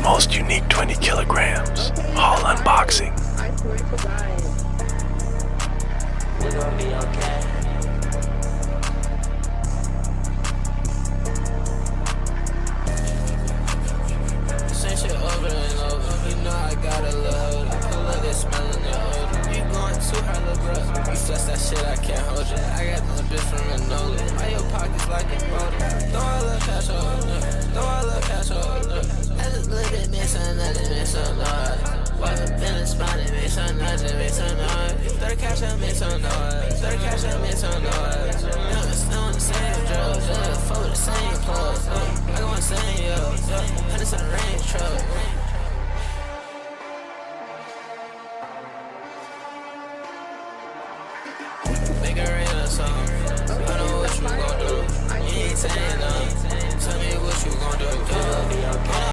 most unique 20 kilograms. Haul unboxing. I swear to God. We're gonna be okay. Same shit over and over. You know I gotta love it. I love it smelling the odor. You going too hard, little bro. You flex that shit, I can't hold you. I got this bitch from Manola. Why your pockets like a boulder? Throw a little cash on up. Throw a little cash on up. I just look at me, son, nothing, make some noise. Walk up in the spot and make some noise, make some noise. Throw the cash out, make some noise. Throw the cash out, make some noise. Yeah, I'm still on the same drugs. Yeah, fuck with the same clothes. I go insane, yo. Hundreds on the